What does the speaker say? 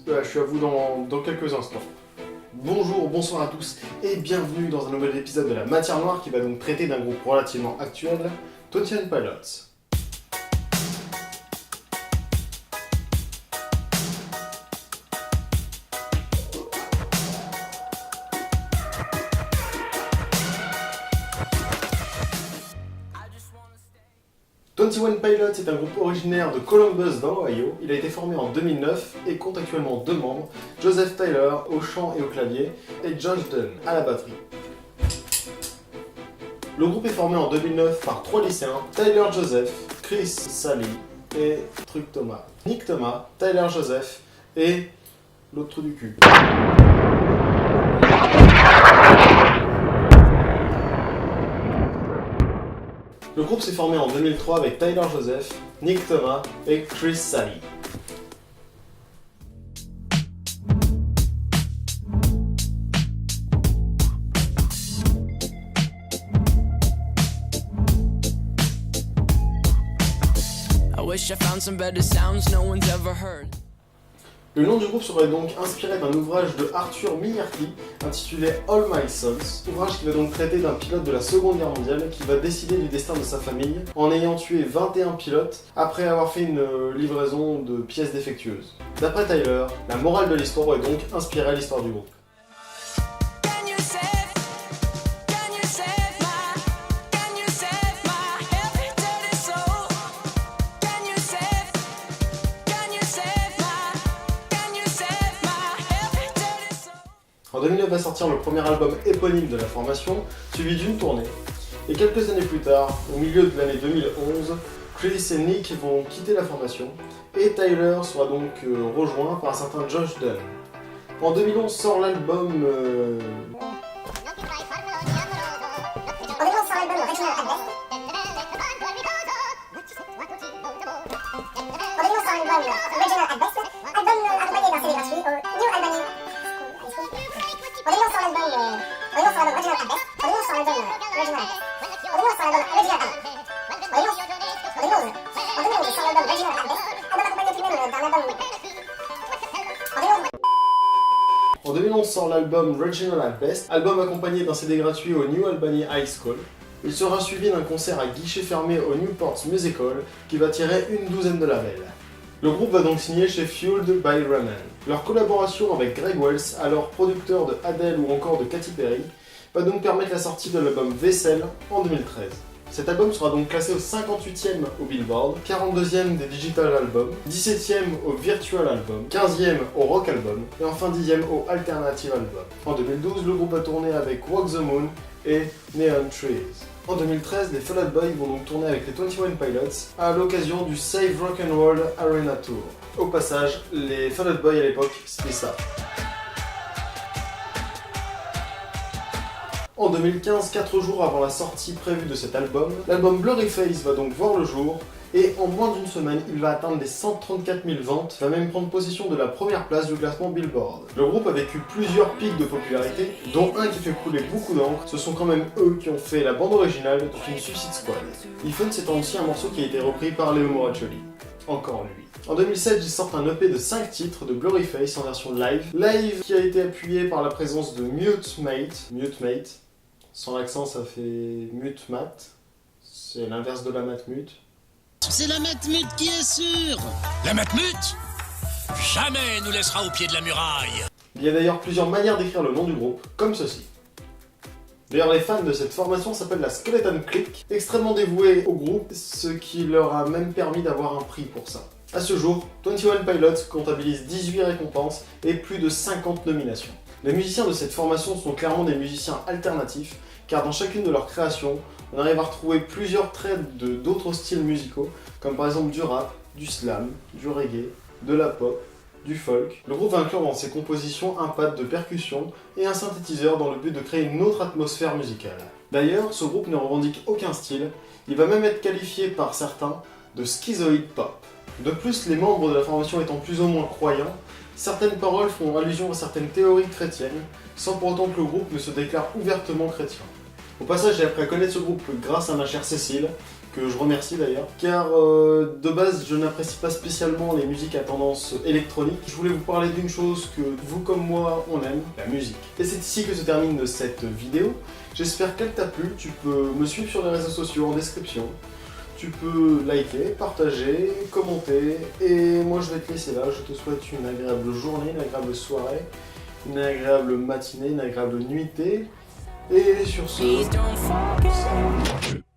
Je suis à vous dans quelques instants. Bonjour, bonsoir à tous et bienvenue dans un nouvel épisode de La Matière Noire qui va donc traiter d'un groupe relativement actuel, 21 Pilots. Twenty-One Pilots est un groupe originaire de Columbus dans l'Ohio. Il a été formé en 2009 et compte actuellement deux membres, Joseph Tyler au chant et au clavier et Josh Dunn à la batterie. Le groupe est formé en 2009 par trois lycéens, Tyler Joseph, Chris Sally et Thomas. Nick Thomas, Tyler Joseph et l'autre trou du cul. Le groupe s'est formé en 2003 avec Tyler Joseph, Nick Thomas et Chris Sally. I wish I found some better sounds no one's ever heard. Le nom du groupe serait donc inspiré d'un ouvrage de Arthur Miyake intitulé All My Sons, ouvrage qui va donc traiter d'un pilote de la Seconde Guerre mondiale qui va décider du destin de sa famille en ayant tué 21 pilotes après avoir fait une livraison de pièces défectueuses. D'après Tyler, la morale de l'histoire aurait donc inspiré l'histoire du groupe. En 2009 va sortir le premier album éponyme de la formation, suivi d'une tournée. Et quelques années plus tard, au milieu de l'année 2011, Chris et Nick vont quitter la formation, et Tyler sera donc rejoint par un certain Josh Dunn. En 2011 sort l'album... En 2011 sort l'album Original at Best, album accompagné d'un CD gratuit au New Albany High School. Il sera suivi d'un concert à guichet fermé au Newport Music Hall qui va tirer une douzaine de labels. Le groupe va donc signer chez Fueled by Ramen. Leur collaboration avec Greg Wells, alors producteur de Adele ou encore de Katy Perry, va donc permettre la sortie de l'album Vessel en 2013. Cet album sera donc classé au 58e au Billboard, 42e des Digital Albums, 17e au Virtual Album, 15e au Rock Album et enfin 10e au Alternative Album. En 2012, le groupe a tourné avec Walk the Moon et Neon Trees. En 2013, les Fall Out Boy vont donc tourner avec les 21 Pilots à l'occasion du Save Rock'n'Roll Arena Tour. Au passage, les Fall Out Boy à l'époque, c'était ça. En 2015, 4 jours avant la sortie prévue de cet album, l'album Blurryface va donc voir le jour et en moins d'une semaine, il va atteindre les 134 000 ventes, va même prendre possession de la première place du classement Billboard. Le groupe a vécu plusieurs pics de popularité, dont un qui fait couler beaucoup d'encre. Ce sont quand même eux qui ont fait la bande originale du film Suicide Squad. Ifun, c'est aussi un morceau qui a été repris par Leo Moraccioli. Encore lui. En 2007, ils sortent un EP de 5 titres de Blurryface en version live. Live qui a été appuyé par la présence de Mute Mate. Sans l'accent, ça fait Mute Mat. C'est l'inverse de la matmute. C'est la matmute qui est sûre. La matmute jamais nous laissera au pied de la muraille. Il y a d'ailleurs plusieurs manières d'écrire le nom du groupe, comme ceci. D'ailleurs, les fans de cette formation s'appellent la Skeleton Clique, extrêmement dévoués au groupe, ce qui leur a même permis d'avoir un prix pour ça. À ce jour, 21 Pilots comptabilise 18 récompenses et plus de 50 nominations. Les musiciens de cette formation sont clairement des musiciens alternatifs, car dans chacune de leurs créations, on arrive à retrouver plusieurs traits d'autres styles musicaux, comme par exemple du rap, du slam, du reggae, de la pop, du folk. Le groupe va inclure dans ses compositions un pad de percussion et un synthétiseur dans le but de créer une autre atmosphère musicale. D'ailleurs, ce groupe ne revendique aucun style, il va même être qualifié par certains de schizoid pop. De plus, les membres de la formation étant plus ou moins croyants, certaines paroles font allusion à certaines théories chrétiennes, sans pour autant que le groupe ne se déclare ouvertement chrétien. Au passage, j'ai appris à connaître ce groupe grâce à ma chère Cécile, que je remercie d'ailleurs, car de base je n'apprécie pas spécialement les musiques à tendance électronique. Je voulais vous parler d'une chose que vous comme moi on aime, la musique. Et c'est ici que se termine cette vidéo. J'espère qu'elle t'a plu, tu peux me suivre sur les réseaux sociaux en description. Tu peux liker, partager, commenter, et moi je vais te laisser là. Je te souhaite une agréable journée, une agréable soirée, une agréable matinée, une agréable nuitée, et sur ce... Please don't forget. Je